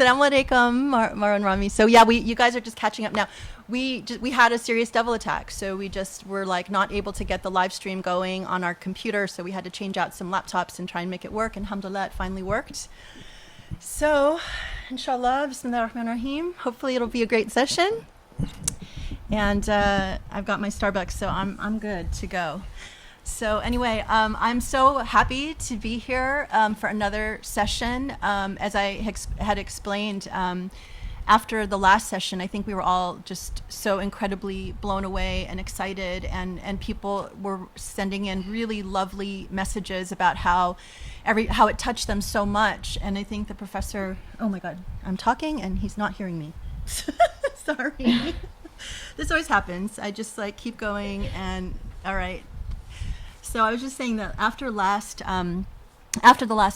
Assalamu alaikum, Mar and Rami. So yeah, you guys are just catching up now. We had a serious devil attack, so we just were like not able to get the live stream going on our computer, so we had to change out some laptops and try and make it work. And alhamdulillah, it finally worked. So, inshallah, bismillah ar-Rahman ar-Rahim. Hopefully, it'll be a great session. And I've got my Starbucks, so I'm good to go. So anyway, I'm so happy to be here for another session. As I had explained, after the last session, I think we were all just so incredibly blown away and excited, and people were sending in really lovely messages about how it touched them so much. And I think the professor, oh my God, I'm talking and he's not hearing me. Sorry. This always happens. I just like keep going and all right. So I was just saying that after the last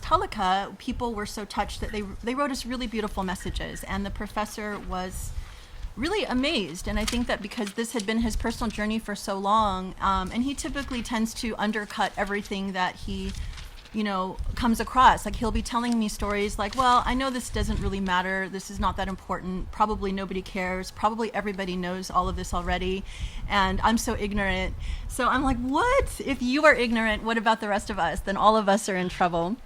Halaqa, people were so touched that they wrote us really beautiful messages, and the professor was really amazed. And I think that because this had been his personal journey for so long, and he typically tends to undercut everything that he comes across. Like he'll be telling me stories like, well, I know this doesn't really matter. This is not that important. Probably nobody cares. Probably everybody knows all of this already. And I'm so ignorant. So I'm like, what? If you are ignorant, what about the rest of us? Then all of us are in trouble.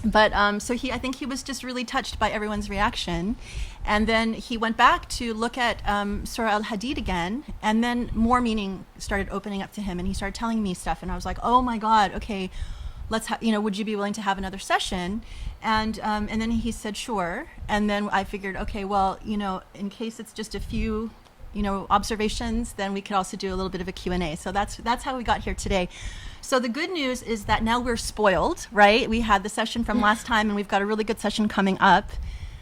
But so I think he was just really touched by everyone's reaction. And then he went back to look at Surah Hadid again. And then more meaning started opening up to him. And he started telling me stuff. And I was like, oh my God, okay. Would you be willing to have another session? And then he said, sure. And then I figured, okay, well, in case it's just a few, observations, then we could also do a little bit of a Q&A. So that's how we got here today. So the good news is that now we're spoiled, right? We had the session from last time, and we've got a really good session coming up.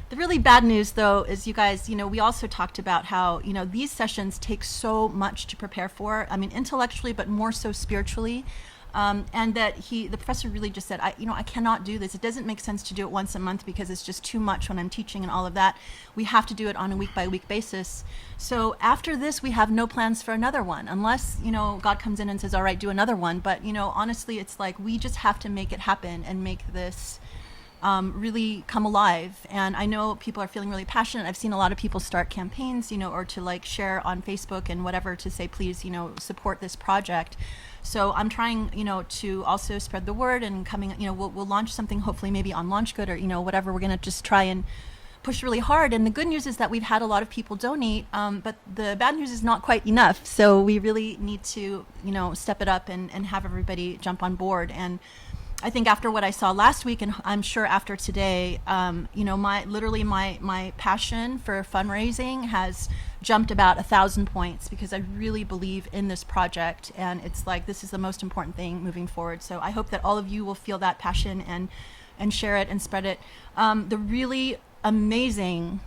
The really bad news, though, is you guys, we also talked about how, these sessions take so much to prepare for. I mean, intellectually, but more so spiritually. And that the professor really just said, I cannot do this. It doesn't make sense to do it once a month because it's just too much when I'm teaching and all of that. We have to do it on a week by week basis. So after this, we have no plans for another one unless, God comes in and says, all right, do another one. But, honestly, it's like we just have to make it happen and make this really come alive. And I know people are feeling really passionate. I've seen a lot of people start campaigns, or to like share on Facebook and whatever to say, please, support this project. So I'm trying, to also spread the word and coming, we'll launch something hopefully maybe on LaunchGood or, whatever. We're going to just try and push really hard. And the good news is that we've had a lot of people donate, but the bad news is not quite enough. So we really need to, step it up and have everybody jump on board. And I think after what I saw last week, and I'm sure after today, my passion for fundraising has jumped about 1,000 points because I really believe in this project, and it's like this is the most important thing moving forward. So I hope that all of you will feel that passion and share it and spread it. The really amazing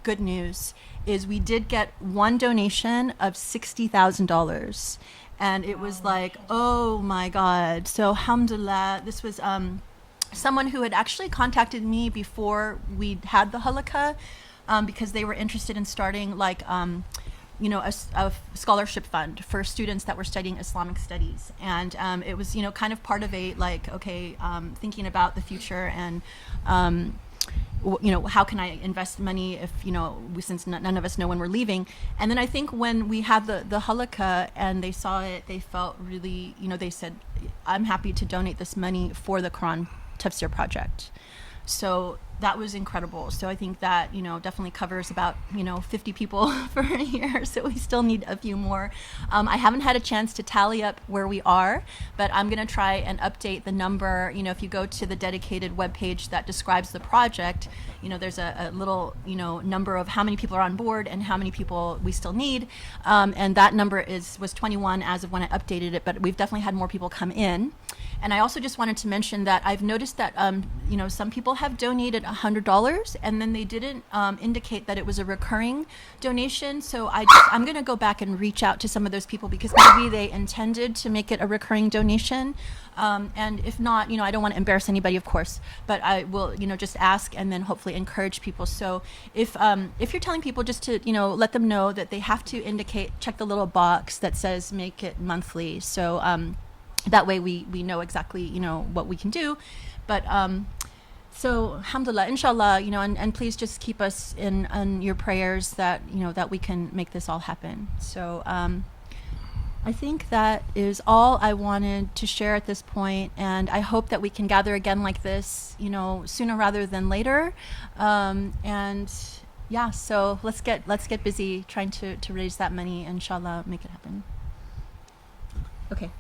good news is we did get one donation of $60,000. And it was like, oh my God. So alhamdulillah, this was someone who had actually contacted me before we had the Halaqa because they were interested in starting like, a scholarship fund for students that were studying Islamic studies. And it was, kind of part of a like, okay, thinking about the future and, how can I invest money if, since none of us know when we're leaving. And then I think when we had the Halaqa and they saw it, they felt really, they said, I'm happy to donate this money for the Quran Tafsir project. So that was incredible. So I think that, definitely covers about, 50 people for a year. So we still need a few more. I haven't had a chance to tally up where we are, but I'm going to try and update the number. If you go to the dedicated webpage that describes the project, there's a little, number of how many people are on board and how many people we still need. And that number was 21 as of when I updated it, but we've definitely had more people come in. And I also just wanted to mention that I've noticed that, some people have donated $100 and then they didn't indicate that it was a recurring donation. So I'm going to go back and reach out to some of those people because maybe they intended to make it a recurring donation. And if not, I don't want to embarrass anybody, of course, but I will, just ask and then hopefully encourage people. So if you're telling people just to, let them know that they have to check the little box that says make it monthly. So that way we know exactly, what we can do. But So, alhamdulillah, inshallah, and please just keep us in your prayers that, that we can make this all happen. So, I think that is all I wanted to share at this point, and I hope that we can gather again like this, sooner rather than later. And yeah, so let's get busy trying to raise that money, inshallah, make it happen. Okay.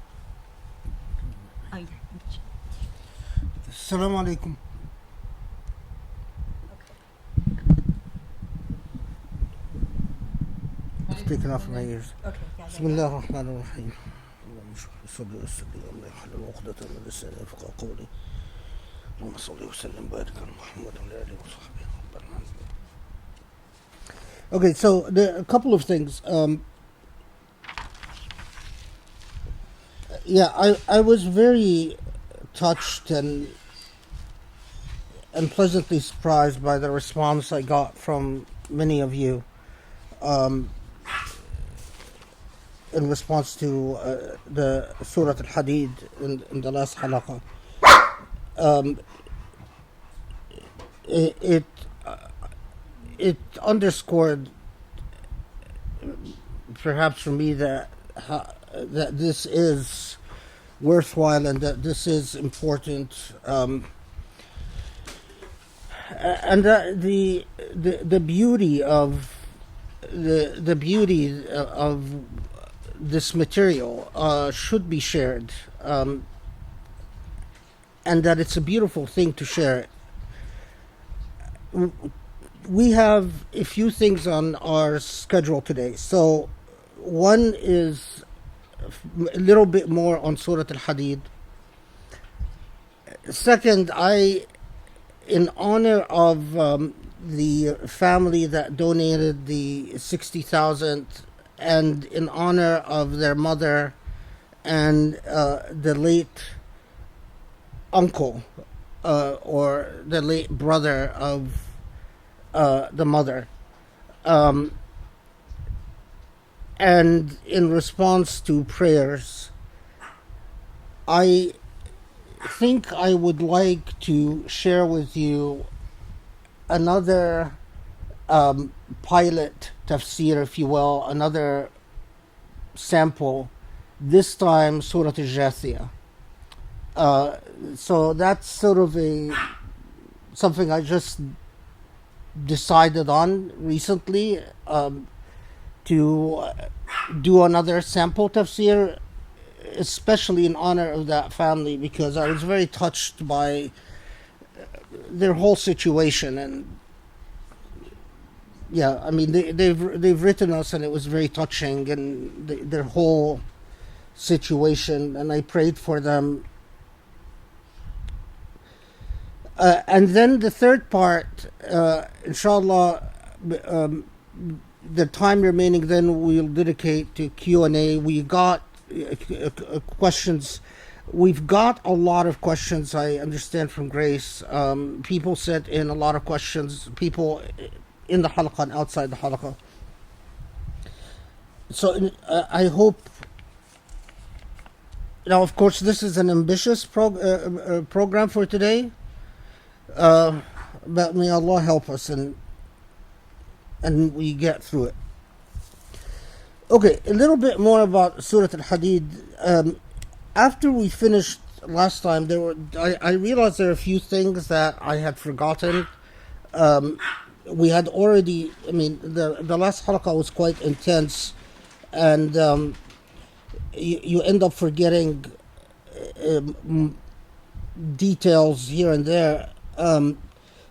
Oh, yeah. Assalamu alaikum. It's taken off my ears. Okay. Yeah, Bismillah ar-Rahman ar-Rahim. صلي وسلم الله يحلل عقدة من لساني يفقهوا قولي. اللهم صل وسلم وبارك على محمد وعلى آله وصحبه. Okay, so a couple of things. I was very touched and pleasantly surprised by the response I got from many of you. In response to the Surah Al-Hadid in the last Halaqa. It underscored, perhaps for me, that this is worthwhile and that this is important, and that the beauty of the beauty of this material should be shared, and that it's a beautiful thing to share it. We have a few things on our schedule today. So one is a little bit more on Surah Al-Hadid. Second, in honor of the family that donated the 60,000, and in honor of their mother and the late uncle or the late brother of the mother, and in response to prayers, I think I would like to share with you another pilot tafsir, if you will, another sample, this time Surah Al-Jathiyah. So that's sort of something I just decided on recently, to do another sample tafsir, especially in honor of that family, because I was very touched by their whole situation. And yeah, I mean, they've written us, and it was very touching, and their whole situation, and I prayed for them. And then the third part, inshallah, the time remaining, then we'll dedicate to Q&A. We got questions. We've got a lot of questions, I understand, from Grace. People sent in a lot of questions, people in the Halaqa and outside the Halaqa. So I hope... Now, of course, this is an ambitious program for today. But may Allah help us and we get through it. Okay, a little bit more about Surah Al-Hadid. After we finished last time, I realized there are a few things that I had forgotten. We had already, the last halaqah was quite intense, and you end up forgetting details here and there.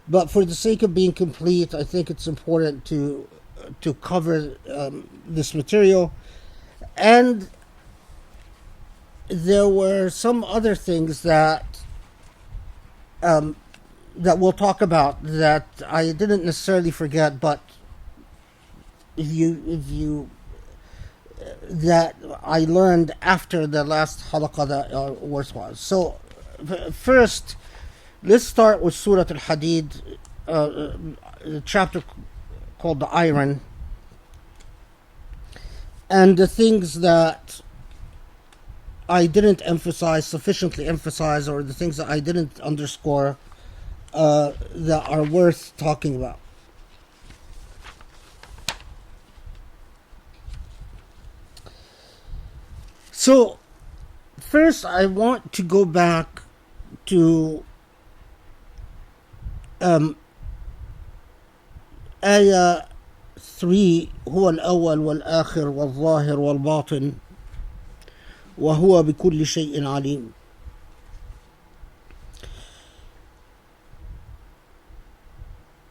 But for the sake of being complete, I think it's important to cover this material. And there were some other things that we'll talk about that I didn't necessarily forget, but that I learned after the last halaqah that are worthwhile. So first, let's start with Surah Al-Hadid, the chapter called the Iron, and the things that I didn't sufficiently emphasize, or the things that I didn't underscore, that are worth talking about. So, first, I want to go back to آية 3 هو الأول والآخر والظاهر والباطن وهو بكل شيء عليم.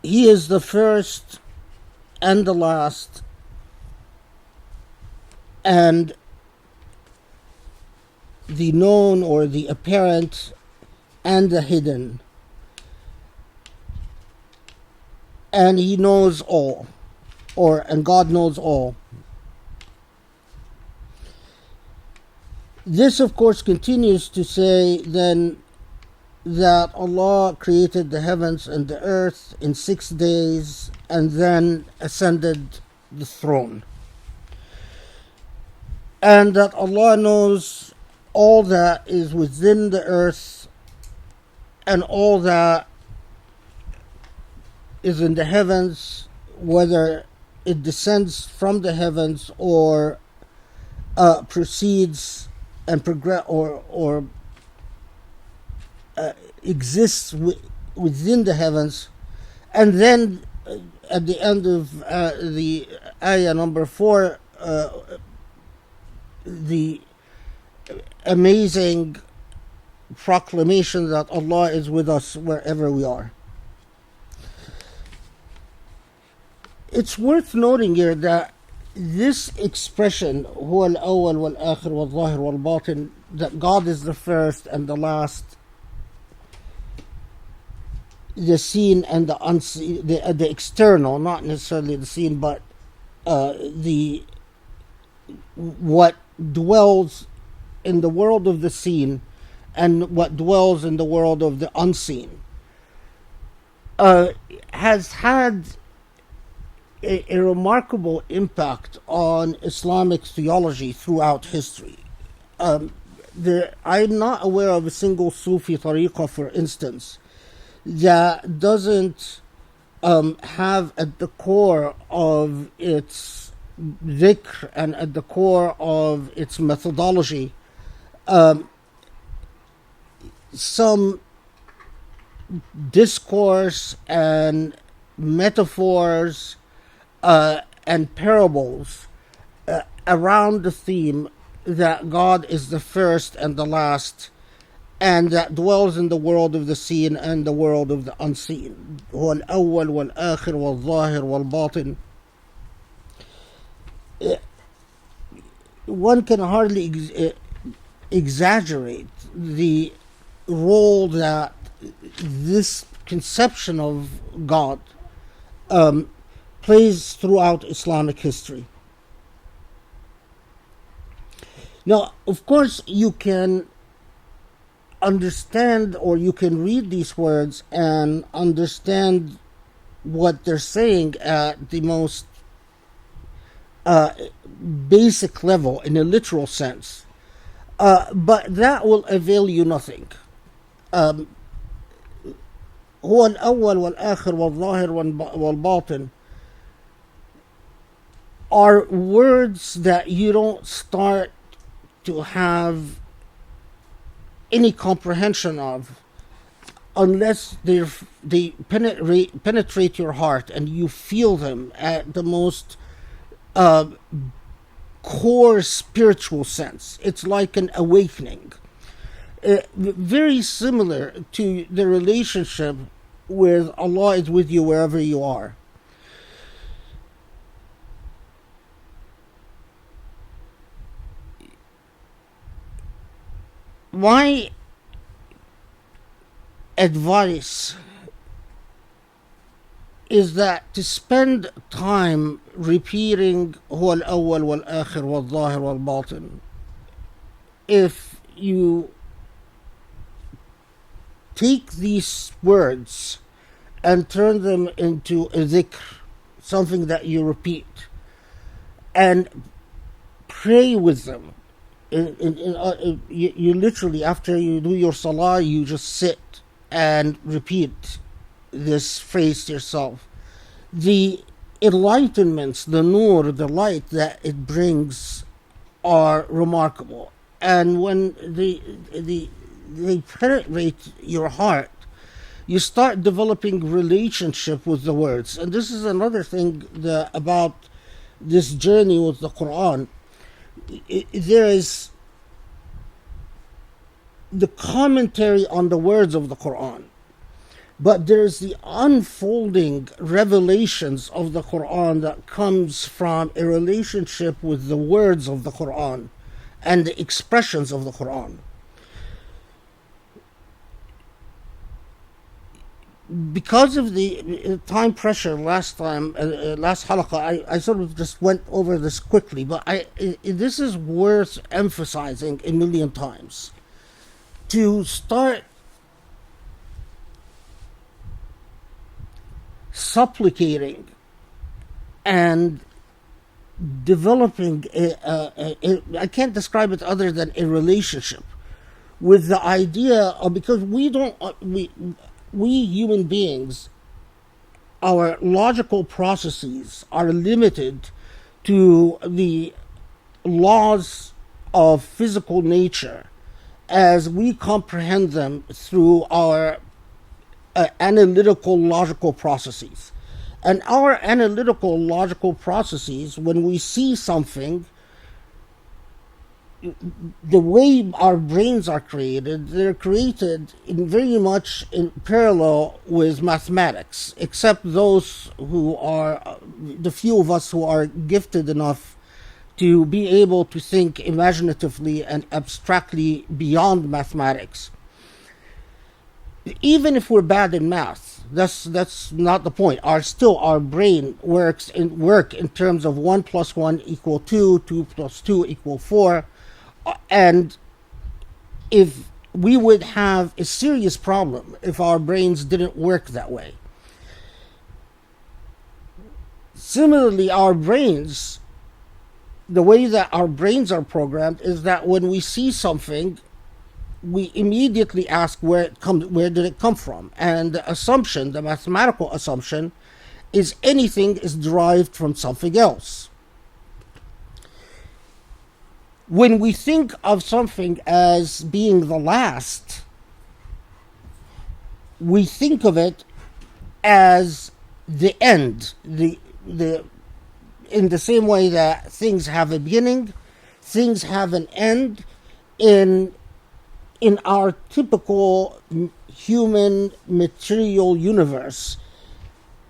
He is the first and the last, and the known or the apparent and the hidden, and he knows all, and God knows all. This, of course, continues to say then that Allah created the heavens and the earth in 6 days and then ascended the throne, and that Allah knows all that is within the earth and all that is in the heavens, whether it descends from the heavens or proceeds and progress or exists within the heavens. And then at the end of the ayah number 4, the amazing proclamation that Allah is with us wherever we are. It's worth noting here that this expression هو الأول والآخر والظاهر والباطن, that God is the first and the last, the seen and the unseen, the external, not necessarily the seen, but the what dwells in the world of the seen and what dwells in the world of the unseen, has had a remarkable impact on Islamic theology throughout history. I'm not aware of a single Sufi tariqah, for instance, that doesn't have at the core of its dhikr and at the core of its methodology some discourse and metaphors and parables around the theme that God is the first and the last, and that dwells in the world of the seen and the world of the unseen. هو الأول والآخر والظاهر والباطن. One can hardly exaggerate the role that this conception of God plays throughout Islamic history. Now, of course, you can understand, or you can read these words and understand what they're saying at the most basic level, in a literal sense, but that will avail you nothing. هو الأول والآخر والظاهر والباطن are words that you don't start to have any comprehension of unless they penetrate your heart and you feel them at the most core spiritual sense. It's like an awakening. Very similar to the relationship with Allah is with you wherever you are. My advice is that to spend time repeating هو الأول والآخر والظاهر والباطن. If you take these words and turn them into a dhikr, something that you repeat, and pray with them. You literally, after you do your salah, you just sit and repeat this phrase to yourself. The enlightenments, the nur, the light that it brings are remarkable. And when they penetrate your heart, you start developing relationship with the words. And this is another thing about this journey with the Quran. There is the commentary on the words of the Quran, but there's the unfolding revelations of the Quran that comes from a relationship with the words of the Quran and the expressions of the Quran. Because of the time pressure last halaqa, I sort of just went over this quickly, but this is worth emphasizing a million times. To start supplicating and developing I can't describe it other than a relationship with the idea of, because we human beings, our logical processes are limited to the laws of physical nature as we comprehend them through our analytical logical processes. And our analytical logical processes, when we see something, the way our brains are created, they're created in very much in parallel with mathematics, except those who are, the few of us who are gifted enough to be able to think imaginatively and abstractly beyond mathematics. Even if we're bad in math, that's not the point. Our brain work in terms of 1 + 1 = 2, 2 + 2 = 4, and if we would have a serious problem if our brains didn't work that way. Similarly, our brains, the way that our brains are programmed is that when we see something, we immediately ask where did it come from? And the assumption, the mathematical assumption, is anything is derived from something else. When we think of something as being the last, we think of it as the end. In the same way that things have a beginning, things have an end. In our typical human material universe,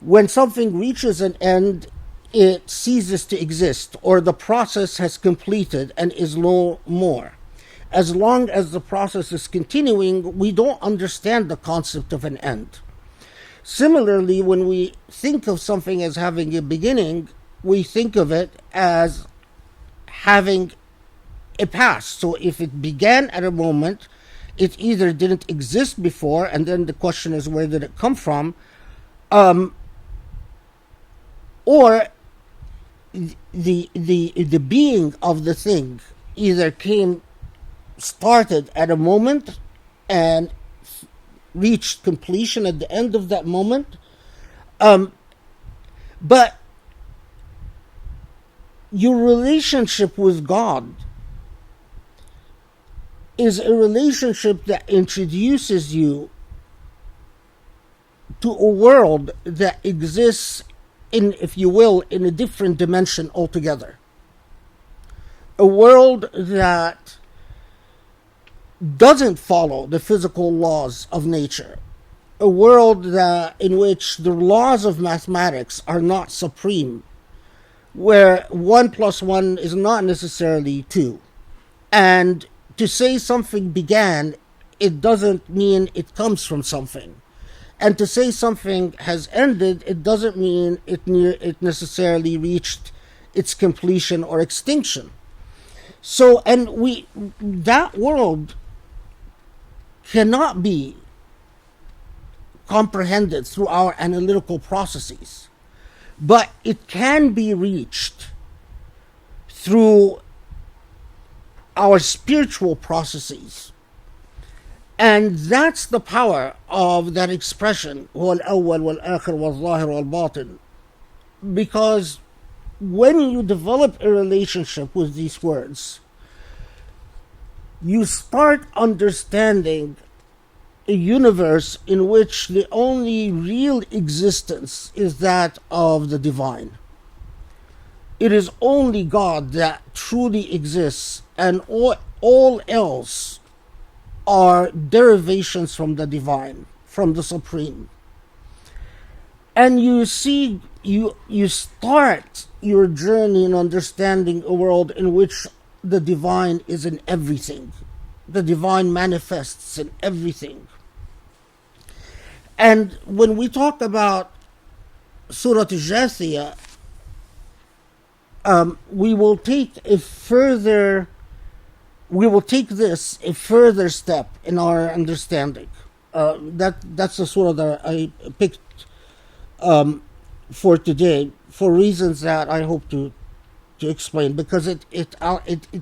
when something reaches an end, it ceases to exist, or the process has completed and is no more. As long as the process is continuing, we don't understand the concept of an end. Similarly, when we think of something as having a beginning, we think of it as having a past. So if it began at a moment, it either didn't exist before, and then the question is, where did it come from? Or the being of the thing either started at a moment and reached completion at the end of that moment. But your relationship with God is a relationship that introduces you to a world that exists in, if you will, in a different dimension altogether. A world that doesn't follow the physical laws of nature. A world in which the laws of mathematics are not supreme, where 1 + 1 is not necessarily 2. And to say something began, it doesn't mean it comes from something. And to say something has ended, it doesn't mean it necessarily reached its completion or extinction. So, that world cannot be comprehended through our analytical processes, but it can be reached through our spiritual processes. And that's the power of that expression, هو الأول والآخر والظاهر والباطن. Because when you develop a relationship with these words, you start understanding a universe in which the only real existence is that of the divine. It is only God that truly exists, and all else are derivations from the divine, from the supreme. And you see, you start your journey in understanding a world in which the divine is in everything. The divine manifests in everything. And when we talk about Surah Al-Jathiyah, we will take this a further step in our understanding. That's the surah that I picked for today, for reasons that I hope to explain, because it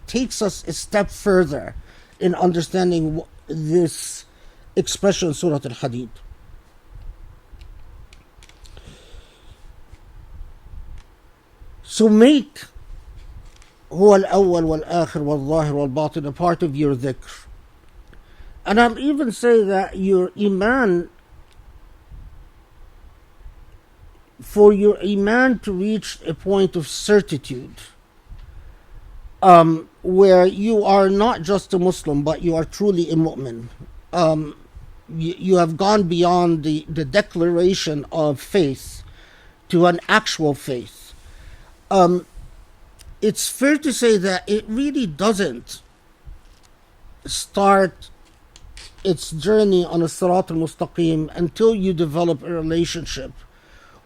takes us a step further in understanding this expression, Surah Al-Hadid. So make هو الأول والآخر والظاهر والباطن a part of your dhikr. And I'll even say that your iman, for your iman to reach a point of certitude, where you are not just a Muslim, but you are truly a mu'min. You have gone beyond the declaration of faith to an actual faith. It's fair to say that it really doesn't start its journey on a Sirat al-Mustaqim until you develop a relationship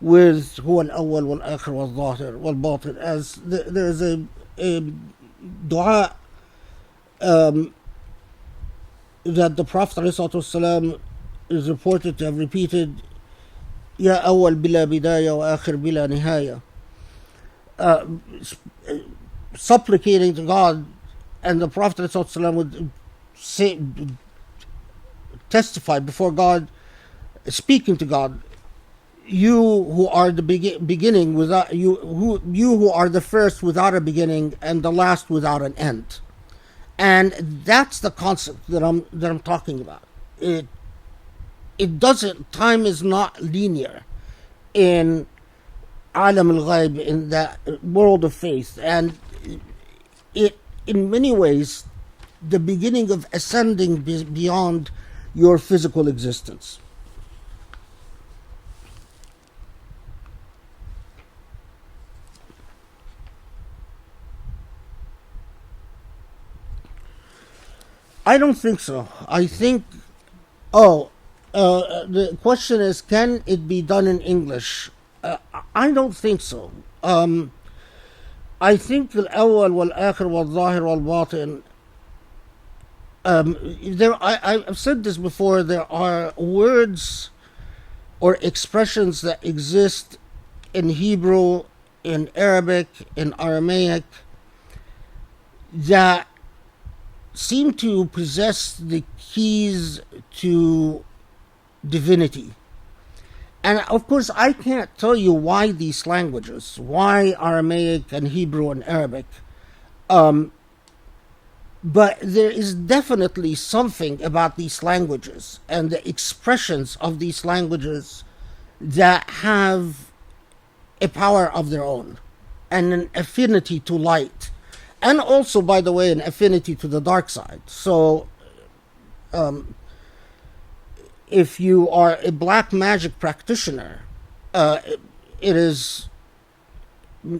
with هو الأول والآخر والظاهر والباطن. As there is a dua that the Prophet ﷺ is reported to have repeated, يا أول بلا بداية وآخر بلا نهاية, supplicating to God, and the Prophet ﷺ would testify before God, speaking to God, you who are the beginning without you who are the first without a beginning and the last without an end. And that's the concept that I'm talking about. It doesn't, time is not linear in Alam al-Ghaib, in that world of faith, and it in many ways the beginning of ascending beyond your physical existence. I don't think so. I think, the question is, can it be done in English? I don't think so. I think الأول والآخر والظاهر والباطن, I've said this before, there are words or expressions that exist in Hebrew, in Arabic, in Aramaic, that seem to possess the keys to divinity. And of course, I can't tell you why these languages, why Aramaic and Hebrew and Arabic, but there is definitely something about these languages and the expressions of these languages that have a power of their own and an affinity to light. And also, by the way, an affinity to the dark side. So, if you are a black magic practitioner, it is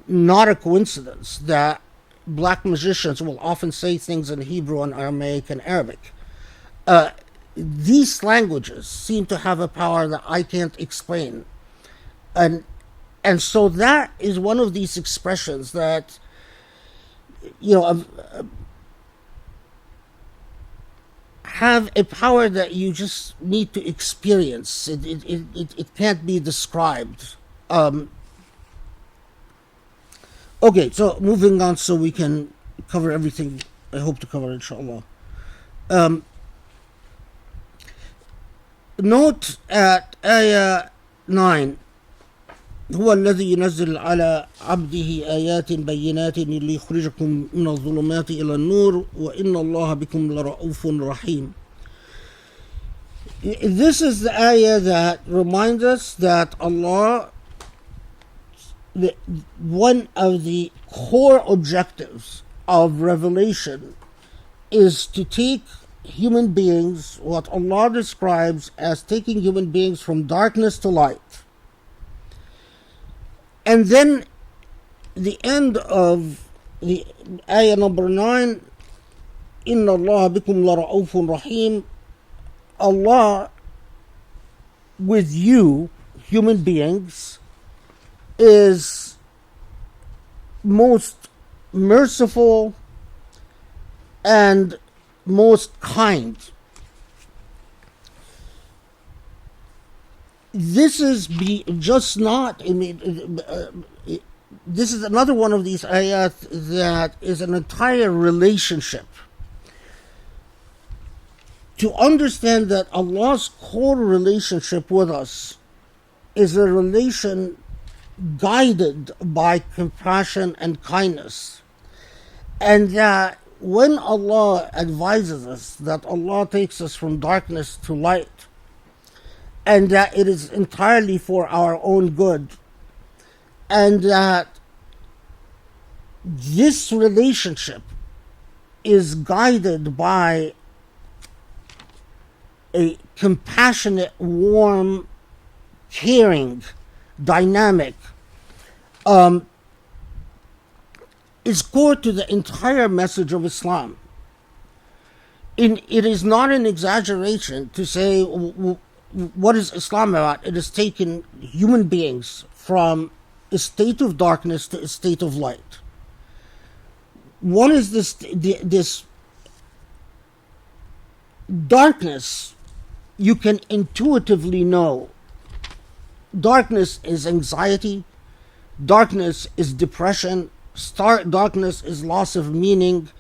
not a coincidence that black magicians will often say things in Hebrew and Aramaic and Arabic. These languages seem to have a power that I can't explain. And so that is one of these expressions that, have a power that you just need to experience. It can't be described. Okay, so moving on so we can cover everything I hope to cover, inshallah. note at ayah 9. هو الذي ينزل على عبده آيات بينات ليخرجكم من الظلمات إلى النور وإن الله بكم لرؤوف رحيم. This is the ayah that reminds us that Allah, one of the core objectives of revelation is to take human beings, what Allah describes as taking human beings from darkness to light. And then the end of the ayah number 9, إِنَّ اللَّهَ بِكُمْ لَرَؤُوفٌ رَحِيمٌ. Allah with you, human beings, is most merciful and most kind. This is just not, this is another one of these ayat that is an entire relationship. To understand that Allah's core relationship with us is a relation guided by compassion and kindness, and that when Allah advises us that Allah takes us from darkness to light, and that it is entirely for our own good, and that this relationship is guided by a compassionate, warm, caring dynamic, is core to the entire message of Islam. It is not an exaggeration to say what is Islam about. It has taken human beings from a state of darkness to a state of light. One is this darkness you can intuitively know. Darkness is anxiety, darkness is depression, darkness is loss of meaning,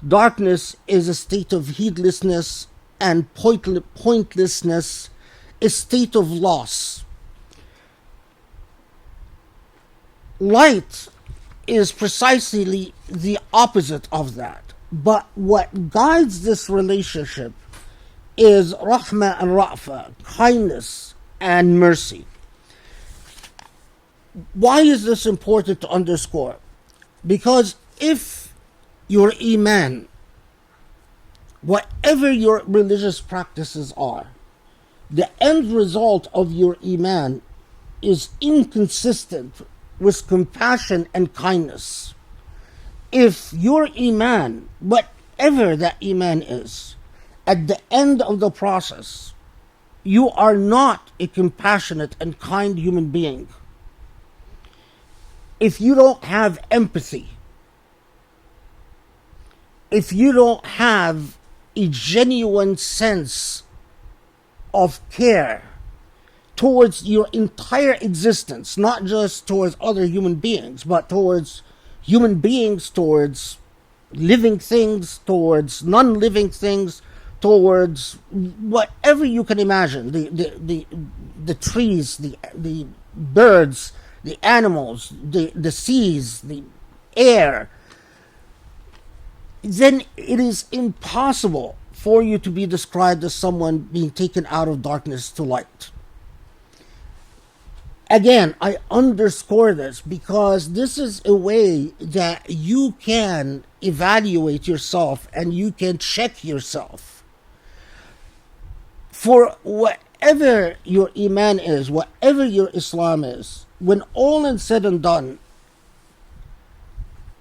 darkness is a state of heedlessness and pointlessness, a state of loss. Light is precisely the opposite of that. But what guides this relationship is rahmah and ra'fa, kindness and mercy. Why is this important to underscore? Because if your iman, whatever your religious practices are, the end result of your iman is inconsistent with compassion and kindness. If your iman, whatever that iman is, at the end of the process, you are not a compassionate and kind human being, if you don't have empathy, if you don't have a genuine sense of care towards your entire existence, not just towards other human beings, but towards human beings, towards living things, towards non-living things, towards whatever you can imagine, the trees, the birds, the animals, the seas, the air, then it is impossible for you to be described as someone being taken out of darkness to light. Again, I underscore this because this is a way that you can evaluate yourself and you can check yourself. For whatever your iman is, whatever your Islam is, when all is said and done,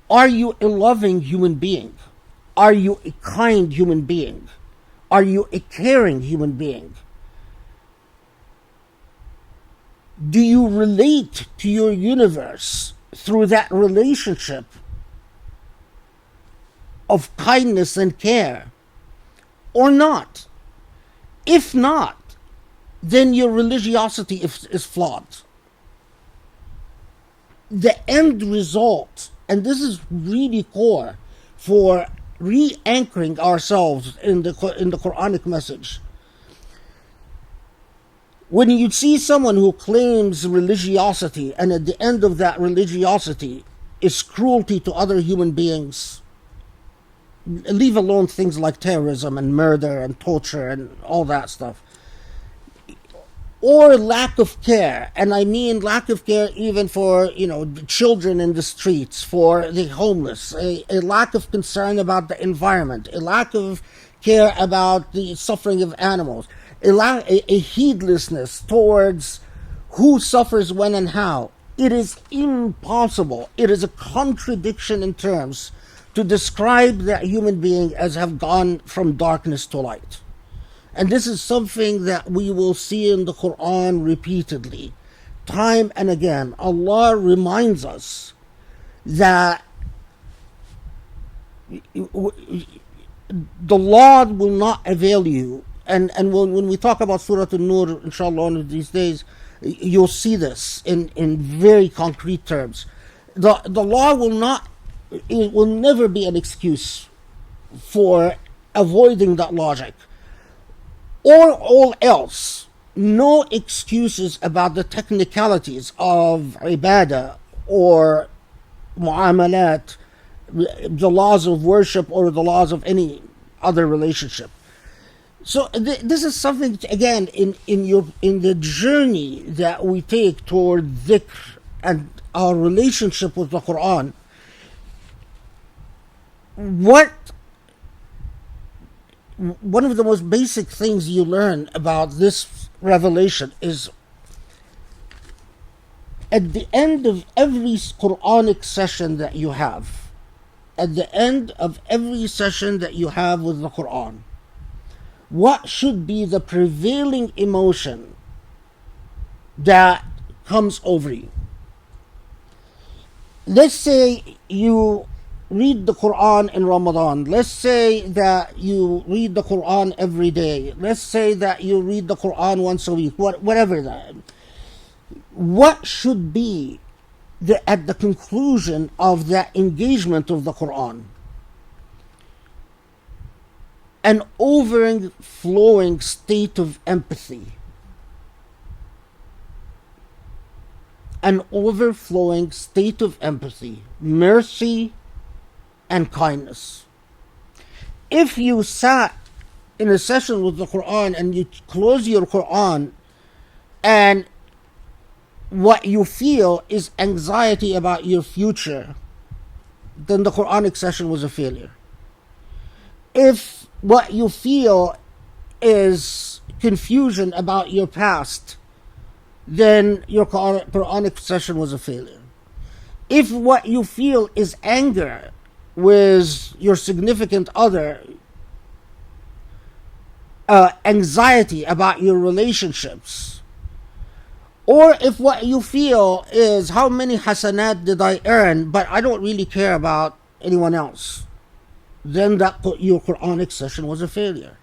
are you a loving human being? Are you a kind human being? Are you a caring human being? Do you relate to your universe through that relationship of kindness and care, or not? If not, then your religiosity is flawed. The end result, and this is really core for re-anchoring ourselves in the Quranic message, When you see someone who claims religiosity and at the end of that religiosity is cruelty to other human beings, leave alone things like terrorism and murder and torture and all that stuff, or lack of care, and I mean lack of care even for, the children in the streets, for the homeless, a lack of concern about the environment, a lack of care about the suffering of animals, a heedlessness towards who suffers when and how. It is impossible. It is a contradiction in terms to describe that human being as have gone from darkness to light. And this is something that we will see in the Quran repeatedly. Time and again, Allah reminds us that the law will not avail you. And when we talk about Surah An-Nur, inshallah, one of these days, you'll see this in very concrete terms. The law will never be an excuse for avoiding that logic. Or all else, no excuses about the technicalities of ibadah or mu'amalat, the laws of worship or the laws of any other relationship. So this is something, again, in the journey that we take toward dhikr and our relationship with the Quran. One of the most basic things you learn about this revelation is at the end of every Quranic session that you have, with the Quran, what should be the prevailing emotion that comes over you? Let's say you read the Quran in Ramadan. Let's say that you read the Quran every day. Let's say that you read the Quran once a week. Whatever that. What should be at the conclusion of that engagement of the Quran? An overflowing state of empathy. An overflowing state of empathy, mercy, and kindness. If you sat in a session with the Quran and you close your Quran and what you feel is anxiety about your future, then the Quranic session was a failure. If what you feel is confusion about your past, then your Quranic session was a failure. If what you feel is anger with your significant other, anxiety about your relationships, or if what you feel is how many hasanat did I earn, but I don't really care about anyone else, then your Quranic session was a failure.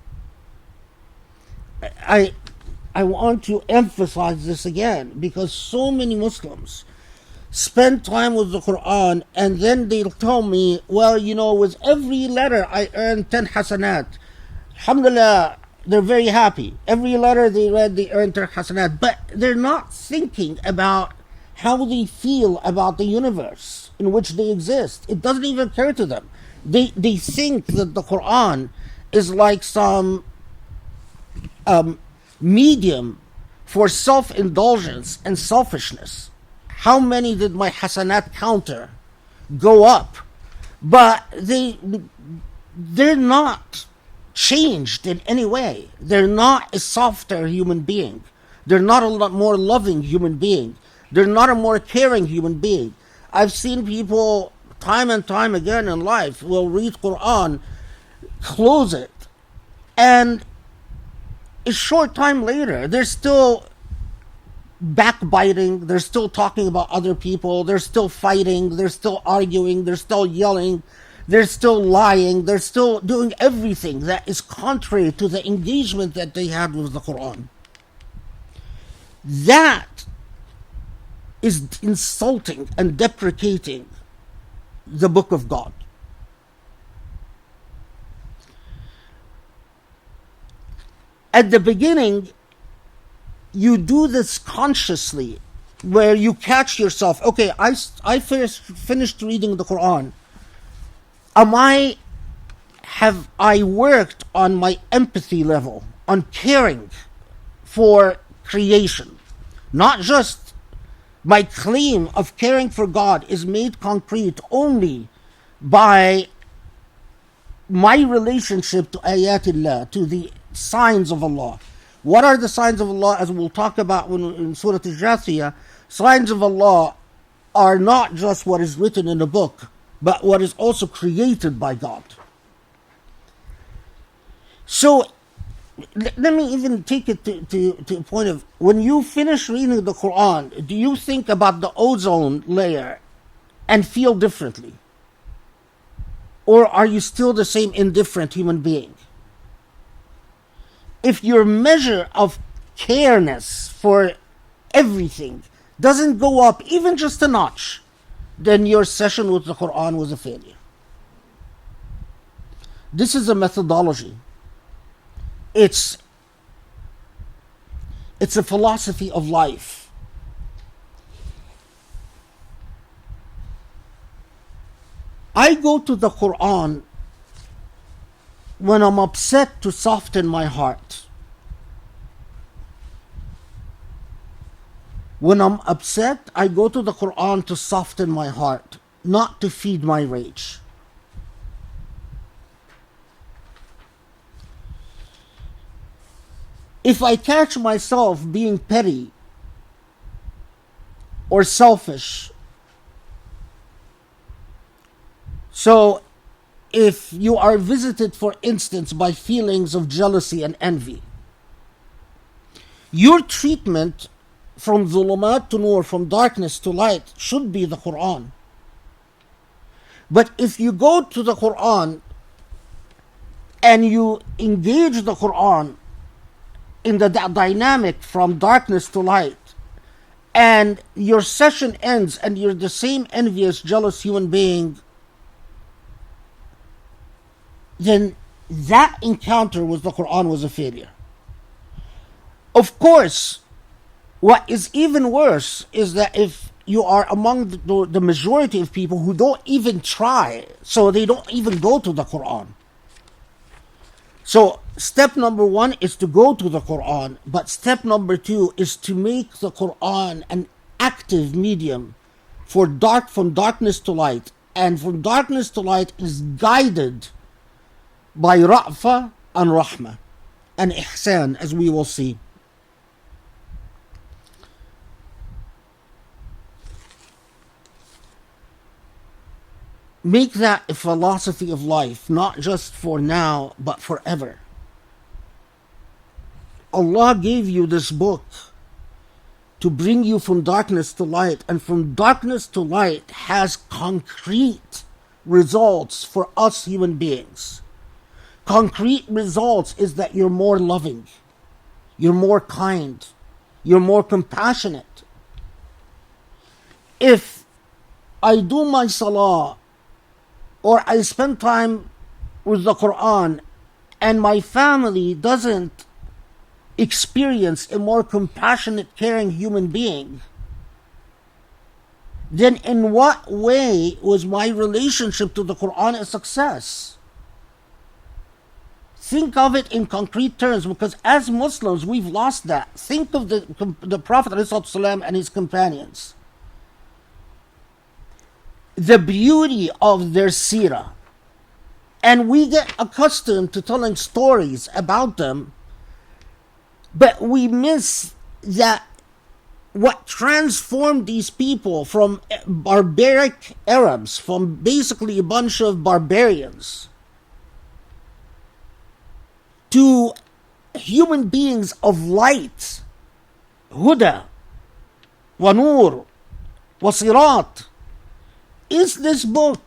I want to emphasize this again, because so many Muslims spend time with the Quran and then they'll tell me, well, with every letter I earned 10 hasanat. Alhamdulillah, they're very happy. Every letter they read, they earned 10 hasanat. But they're not thinking about how they feel about the universe in which they exist. It doesn't even occur to them. They think that the Quran is like some medium for self-indulgence and selfishness. How many did my hasanat counter go up? But they're not changed in any way. They're not a softer human being. They're not a lot more loving human being. They're not a more caring human being. I've seen people time and time again in life will read Quran, close it, and a short time later, they're still backbiting, they're still talking about other people, they're still fighting, they're still arguing, they're still yelling, they're still lying, they're still doing everything that is contrary to the engagement that they had with the Quran. That is insulting and deprecating the Book of God. At the beginning, you do this consciously, where you catch yourself, okay, I finished reading the Quran. Have I worked on my empathy level, on caring for creation? Not just my claim of caring for God is made concrete only by my relationship to ayatullah, to the signs of Allah. What are the signs of Allah? As we'll talk about in Surah Al-Jathiyah, signs of Allah are not just what is written in a book, but what is also created by God. So, let me even take it to a point of, when you finish reading the Quran, do you think about the ozone layer and feel differently? Or are you still the same indifferent human being? If your measure of careness for everything doesn't go up even just a notch, then your session with the Quran was a failure. This is a methodology. It's a philosophy of life. I go to the Quran when I'm upset to soften my heart. When I'm upset, I go to the Quran to soften my heart, not to feed my rage. If I catch myself being petty or selfish, so if you are visited, for instance, by feelings of jealousy and envy, your treatment from dhulumat to nur, from darkness to light, should be the Quran. But if you go to the Quran and you engage the Quran in the dynamic from darkness to light, and your session ends and you're the same envious, jealous human being, then that encounter with the Quran was a failure. Of course, what is even worse is that if you are among the majority of people who don't even try, so they don't even go to the Quran. So step number one is to go to the Quran, but step number two is to make the Quran an active medium from darkness to light, and from darkness to light is guided by Ra'fa and Rahmah and Ihsan, as we will see. Make that a philosophy of life, not just for now, but forever. Allah gave you this book to bring you from darkness to light, and from darkness to light has concrete results for us human beings. Concrete results is that you're more loving, you're more kind, you're more compassionate. If I do my salah, or I spend time with the Quran, and my family doesn't experience a more compassionate, caring human being, then in what way was my relationship to the Quran a success? Think of it in concrete terms, because as Muslims, we've lost that. Think of the Prophet ﷺ and his companions. The beauty of their seerah. And we get accustomed to telling stories about them, but we miss that what transformed these people from barbaric Arabs, from basically a bunch of barbarians, to human beings of light, huda, wa nur, wa sirat, is this book.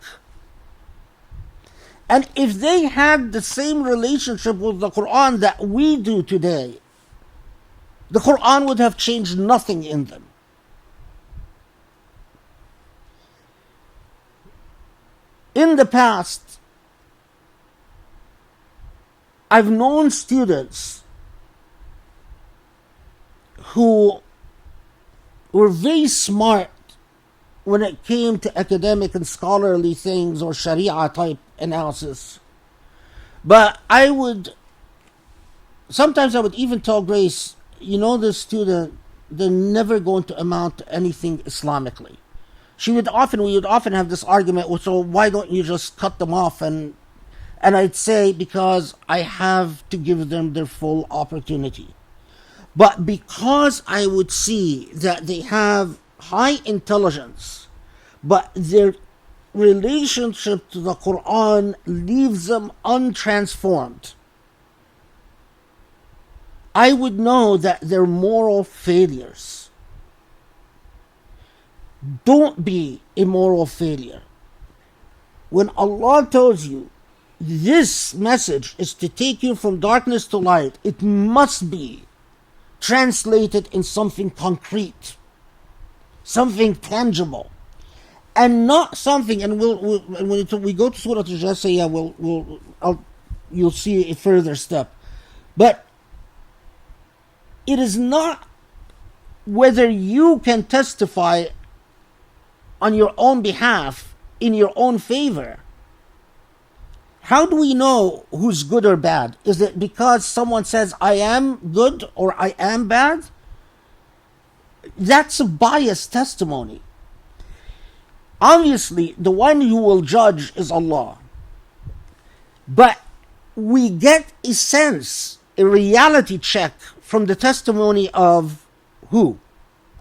And if they had the same relationship with the Quran that we do today, the Quran would have changed nothing in them. In the past, I've known students who were very smart when it came to academic and scholarly things or Sharia type analysis. But sometimes I would even tell Grace, this student, they're never going to amount to anything Islamically. We would often have this argument, so why don't you just cut them off? And I'd say, because I have to give them their full opportunity. But because I would see that they have high intelligence, but their relationship to the Quran leaves them untransformed, I would know that they're moral failures. Don't be a moral failure. When Allah tells you this message is to take you from darkness to light, it must be translated in something concrete, something tangible, and not something. And when we go to Surah Al-Jasiyah, you'll see a further step. But it is not whether you can testify on your own behalf, in your own favor. How do we know who's good or bad? Is it because someone says, I am good or I am bad? That's a biased testimony. Obviously, the one who will judge is Allah. But we get a sense, a reality check from the testimony of who?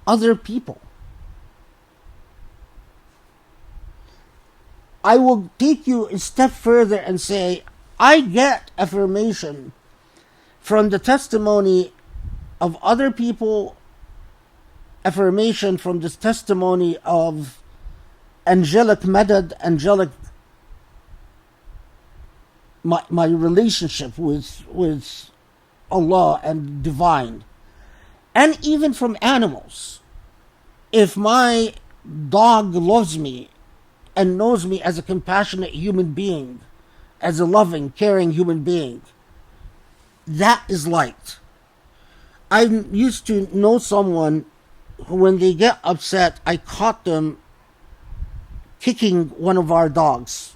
Other people. I will take you a step further and say, I get affirmation from the testimony of other people, affirmation from the testimony of angelic madad, my relationship with Allah and divine, and even from animals. If my dog loves me and knows me as a compassionate human being, as a loving, caring human being, that is light. I used to know someone who, when they get upset, I caught them kicking one of our dogs.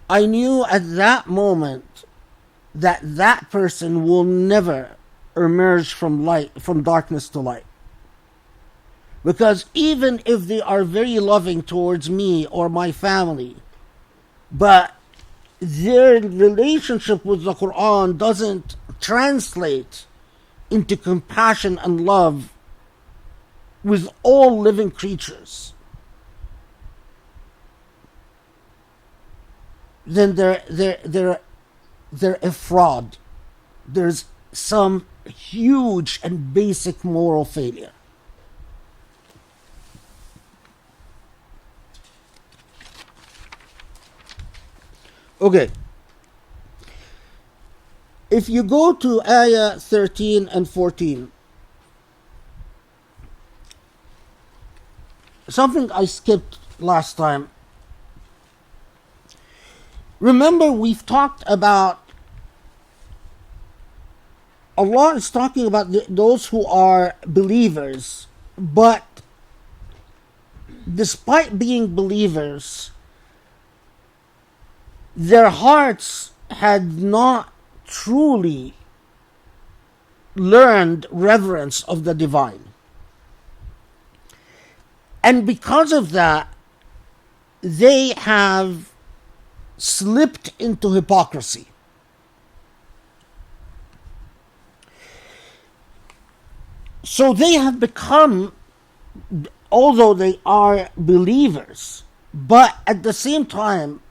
I knew at that moment that that person will never emerge from darkness to light. Because even if they are very loving towards me or my family, but their relationship with the Quran doesn't translate into compassion and love with all living creatures, then they're a fraud. There's some huge and basic moral failure. Okay. If you go to Ayah 13 and 14, something I skipped last time. Remember, we've talked about Allah is talking about those who are believers, but despite being believers, their hearts had not truly learned reverence of the divine. And because of that, they have slipped into hypocrisy. So they have become, although they are believers, but at the same time,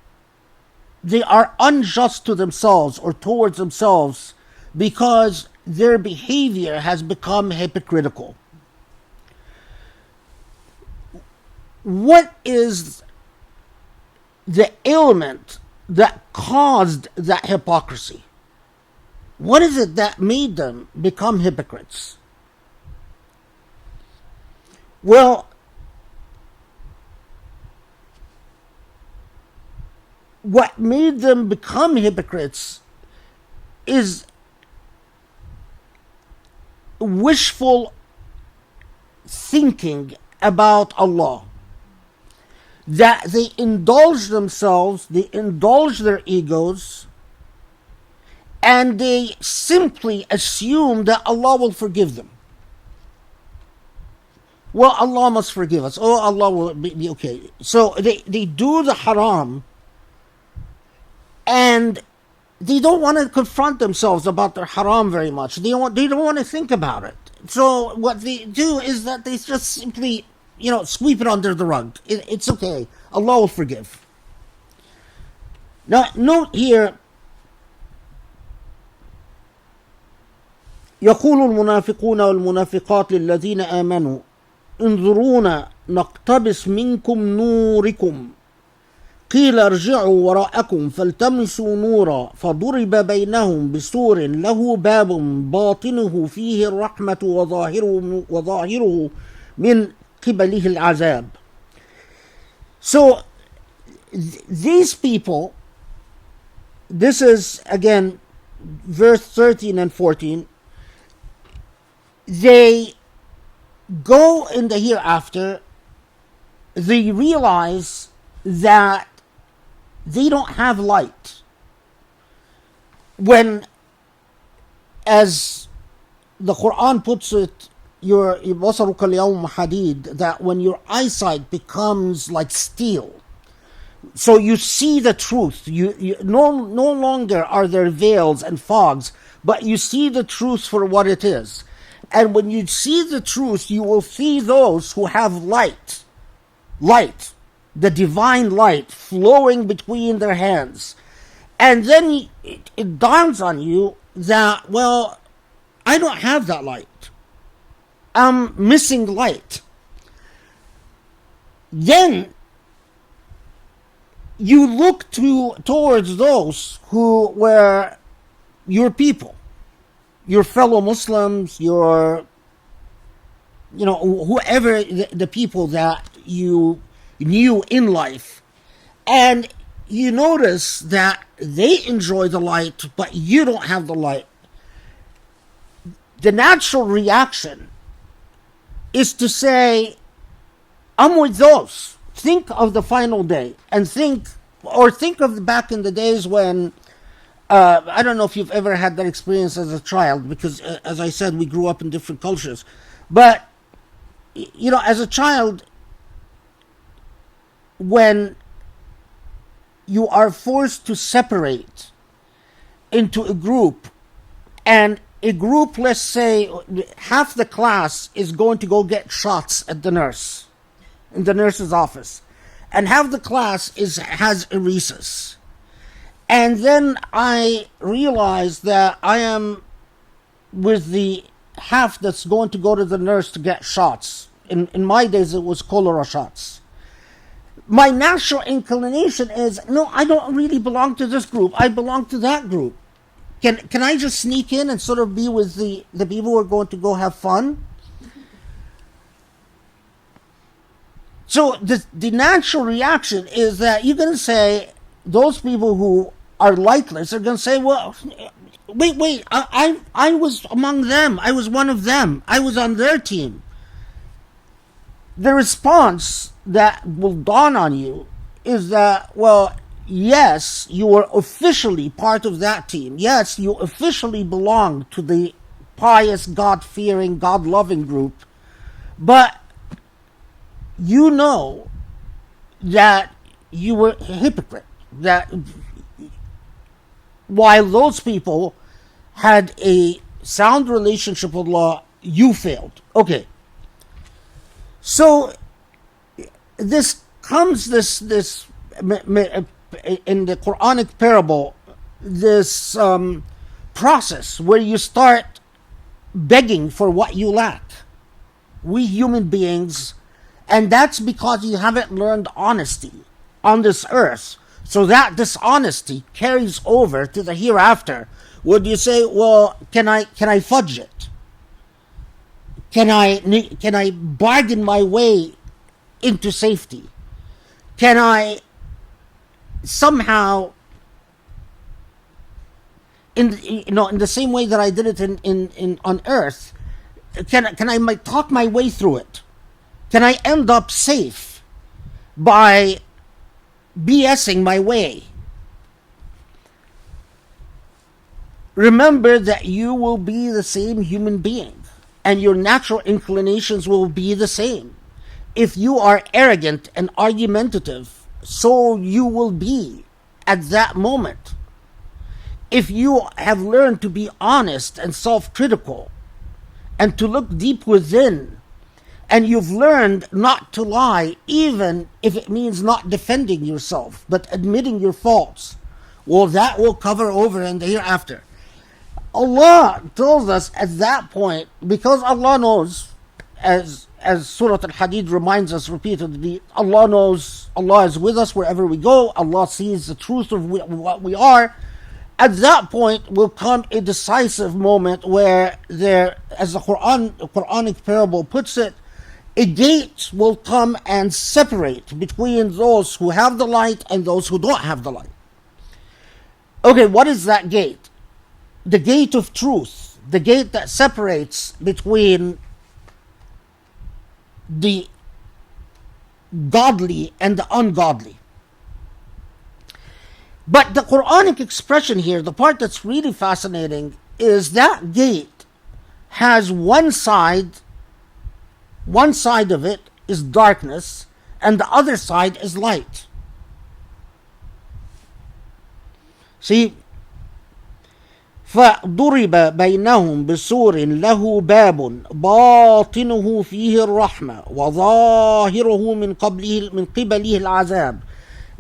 they are unjust to themselves or towards themselves because their behavior has become hypocritical. What is the ailment that caused that hypocrisy? What is it that made them become hypocrites? Well, what made them become hypocrites is wishful thinking about Allah, that they indulge themselves, they indulge their egos, and they simply assume that Allah will forgive them. Well, Allah must forgive us. Oh, Allah will be okay. So they do the haram, and they don't want to confront themselves about their haram very much. They don't want to think about it. So what they do is that they just simply, sweep it under the rug. It's okay. Allah will forgive. Now, note here, يقول المنافقون والمنافقات للذين آمنوا انظرونا نقتبس منكم نوركم قيل ارجعوا وراءكم فالتمسوا نورا فضرب بينهم بسور له باب باطنه فيه الرحمة وظاهره من قبله العذاب. So these people, this is again verse 13 and 14, they go in the hereafter, they realize that they don't have light. When, as the Quran puts it, your بصرك اليوم حديد, that when your eyesight becomes like steel, so you see the truth. You no longer are there veils and fogs, but you see the truth for what it is. And when you see the truth, you will see those who have light, the divine light flowing between their hands. And then it dawns on you that, well, I don't have that light. I'm missing light. Then you look towards those who were your people, your fellow Muslims, whoever the people that you knew in life, and you notice that they enjoy the light, but you don't have the light. The natural reaction is to say, I'm with those. Think of the final day, and think of back in the days when, I don't know if you've ever had that experience as a child, because as I said, we grew up in different cultures. But, as a child, when you are forced to separate into a group, and a group, let's say, half the class is going to go get shots at the nurse, in the nurse's office, and half the class has a recess. And then I realize that I am with the half that's going to go to the nurse to get shots. In my days, it was cholera shots. My natural inclination is, no, I don't really belong to this group. I belong to that group. Can I just sneak in and sort of be with the people who are going to go have fun? So the natural reaction is that you're going to say, those people who are lightless are going to say, well, wait, I was among them. I was one of them. I was on their team. The response that will dawn on you is that, well, yes, you were officially part of that team. Yes, you officially belong to the pious, God-fearing, God-loving group. But you know that you were a hypocrite. That while those people had a sound relationship with Allah, you failed. Okay. So this comes in the Quranic parable, this process where you start begging for what you lack. We human beings, and that's because you haven't learned honesty on this earth. So that dishonesty carries over to the hereafter. Would you say, well, can I fudge it? Can I bargain my way into safety? Can I somehow, in the same way that I did it in on earth, can I talk my way through it? Can I end up safe by BSing my way? Remember that you will be the same human being, and your natural inclinations will be the same. If you are arrogant and argumentative, so you will be at that moment. If you have learned to be honest and self-critical and to look deep within, and you've learned not to lie, even if it means not defending yourself, but admitting your faults, well, that will cover over in the hereafter. Allah tells us at that point, because Allah knows, as Surah Al-Hadid reminds us repeatedly, Allah knows, Allah is with us wherever we go, Allah sees the truth of what we are. At that point will come a decisive moment where there, as the Quranic parable puts it, a gate will come and separate between those who have the light and those who don't have the light. Okay, what is that gate? The gate of truth, the gate that separates between the godly and the ungodly. But the Quranic expression here, the part that's really fascinating, is that gate has one side of it is darkness, and the other side is light. See, فضرب بينهم بسور له باب باطنه فيه الرحمة وظاهره من قبله العذاب.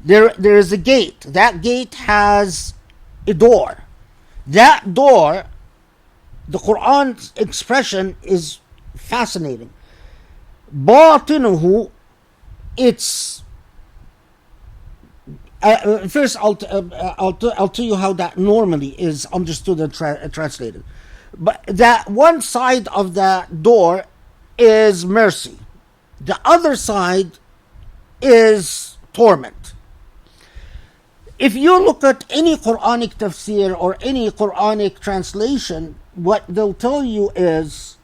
There is a gate. That gate has a door. That door, the Quran's expression is fascinating. باطنه, it's first, I'll tell you how that normally is understood and translated. But that one side of that door is mercy. The other side is torment. If you look at any Quranic tafsir or any Quranic translation, what they'll tell you is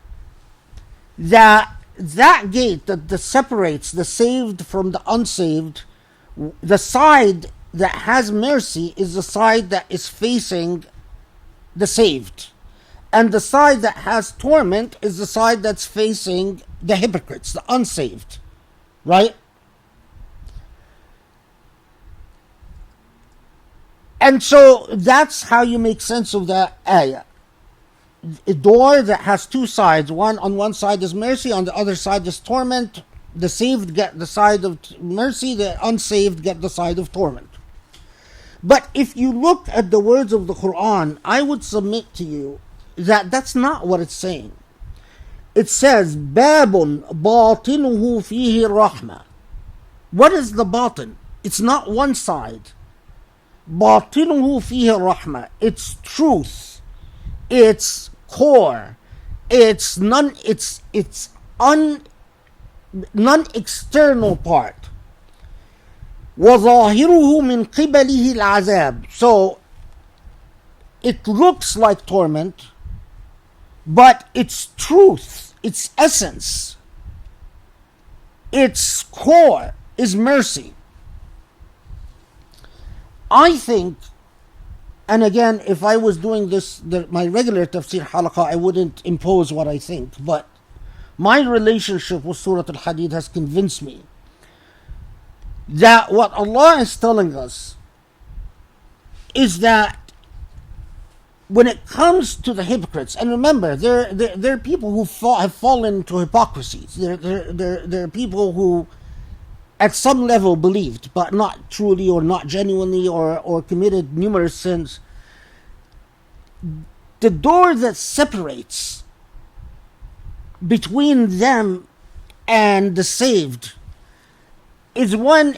that gate that separates the saved from the unsaved, the side that has mercy is the side that is facing the saved, and the side that has torment is the side that's facing the hypocrites, the unsaved, right? And so that's how you make sense of that ayah. A door that has two sides. On one side is mercy, on the other side is torment. The saved get the side of mercy, the unsaved get the side of torment. But if you look at the words of the Quran, I would submit to you that that's not what it's saying. It says, Babun batinuhu fihi rahma. What is the batin? It's not one side. Batinuhu fihi rahma. It's truth. It's core. It's non-external part. وَظَاهِرُهُ مِنْ قِبَلِهِ الْعَذَابِ. So it looks like torment, but its truth, its essence, its core is mercy. I think, and again, if I was doing this, my regular tafsir halaqa, I wouldn't impose what I think, but my relationship with Surah Al-Hadid has convinced me that what Allah is telling us is that when it comes to the hypocrites, and remember, there are people who have fallen into hypocrisies. There are people who at some level believed, but not truly or not genuinely, or committed numerous sins. The door that separates between them and the saved is one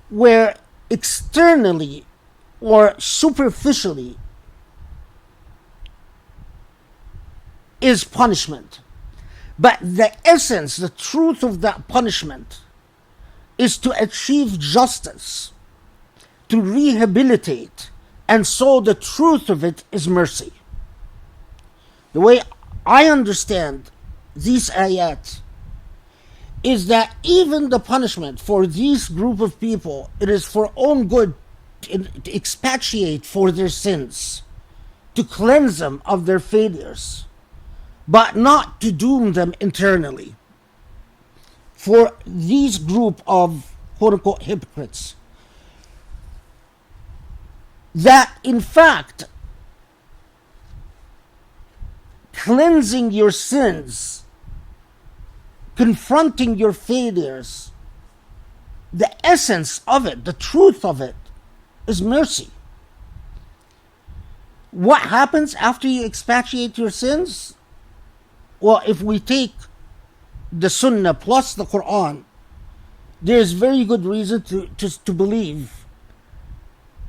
where externally or superficially is punishment. But the essence, the truth of that punishment is to achieve justice, to rehabilitate, and so the truth of it is mercy. The way I understand these ayat is that even the punishment for this group of people, it is for own good, to expiate for their sins, to cleanse them of their failures, but not to doom them internally. For these group of quote-unquote hypocrites, that in fact cleansing your sins, confronting your failures, the essence of it, the truth of it, is mercy. What happens after you expiate your sins? Well, if we take the Sunnah plus the Quran, there is very good reason to believe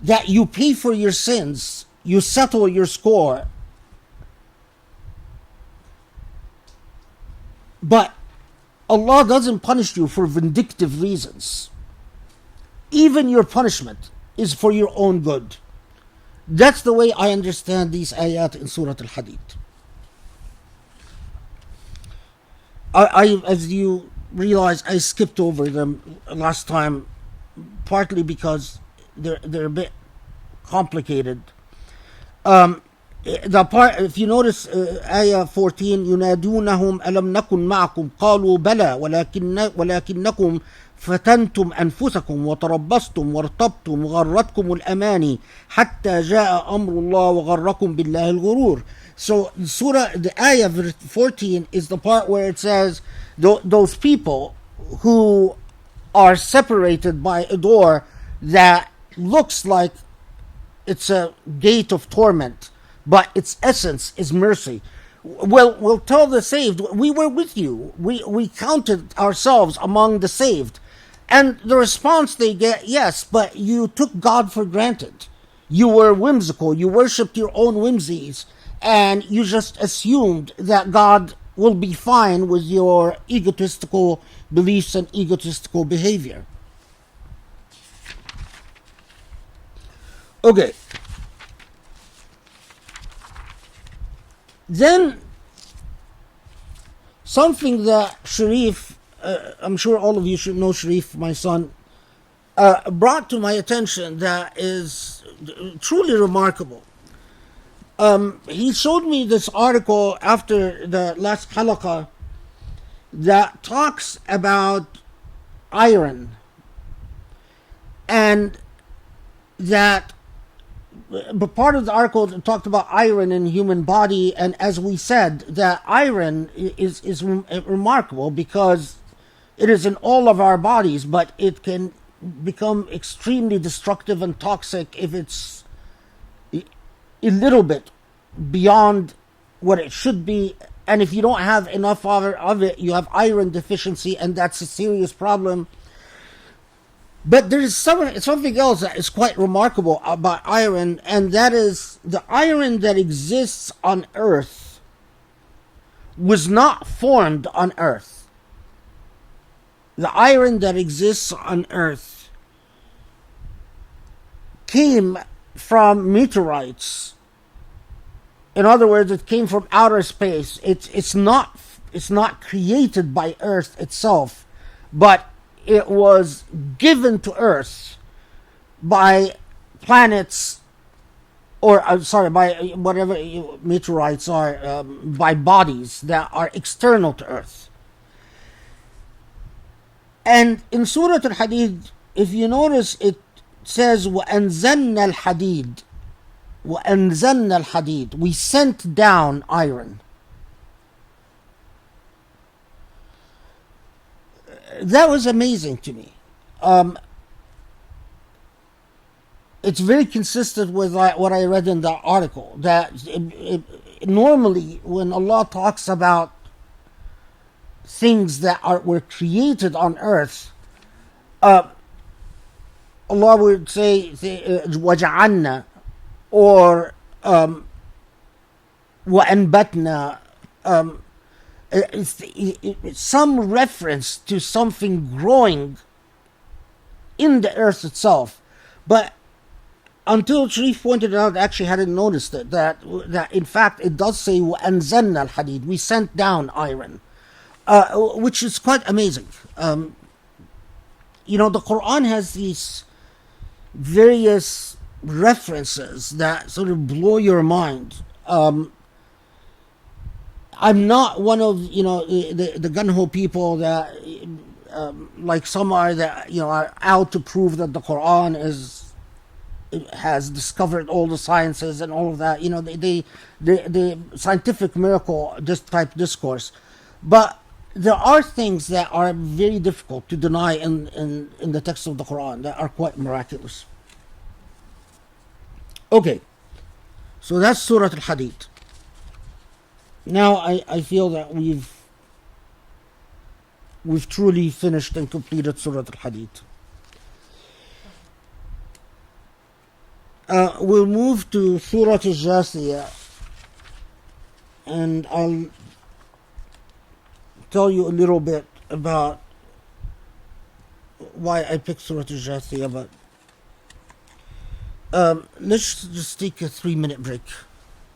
that you pay for your sins, you settle your score, but Allah doesn't punish you for vindictive reasons. Even your punishment is for your own good. That's the way I understand these ayat in Surah Al-Hadid. As you realize, I skipped over them last time, partly because they're a bit complicated. The part, if you notice, ayah 14, ينادونهم ألم نكن معكم قالوا بلى ولكنكم فتنتم أنفسكم وتربصتم وارتبتم وغرتكم الأماني حتى جاء أمر الله وغركم بالله الغرور. So the ayah 14 is the part where it says those people who are separated by a door that looks like it's a gate of torment, but its essence is mercy. We'll tell the saved, we were with you. We counted ourselves among the saved. And the response they get, yes, but you took God for granted. You were whimsical. You worshipped your own whimsies. And you just assumed that God will be fine with your egotistical beliefs and egotistical behavior. Okay. Then, something that Sharif, I'm sure all of you should know Sharif, my son, brought to my attention that is truly remarkable. He showed me this article after the last Halaqa that talks about iron, and that but part of the article talked about iron in the human body, and as we said, that iron is remarkable because it is in all of our bodies, but it can become extremely destructive and toxic if it's a little bit beyond what it should be. And if you don't have enough of it, you have iron deficiency, and that's a serious problem. But there is something else that is quite remarkable about iron, and that is the iron that exists on Earth was not formed on Earth. The iron that exists on Earth came from meteorites. In other words, it came from outer space. It's not created by Earth itself, but it was given to Earth by planets, or by whatever meteorites are, by bodies that are external to Earth. And in Surah Al-Hadid, if you notice, it says وَأَنزَلْنَا الْحَدِيدِ وَأَنزَلْنَا الْحَدِيدِ, we sent down iron. That was amazing to me. It's very consistent with what I read in the article, that normally when Allah talks about things that were created on earth, Allah would say وَجَعَلْنَا, or وَأَنْبَتْنَا, some reference to something growing in the earth itself. But until Sharif pointed it out, I actually hadn't noticed it, that in fact it does say وَأَنزَلْنَا الْحَدِيدِ, we sent down iron. which is quite amazing. You know, the Quran has these various references that sort of blow your mind. I'm not one of, you know, the gun-ho people that, like some are, that, you know, are out to prove that the Quran has discovered all the sciences and all of that. You know, the scientific miracle, this type discourse. But there are things that are very difficult to deny in the text of the Quran that are quite miraculous. Okay, so that's Surah Al-Hadid. Now I feel that we've truly finished and completed Surah Al-Hadid. We'll move to Surah Al-Jasiyah, and I'll tell you a little bit about why I picked Surah Al-Jasiyah, but let's just take a 3-minute break.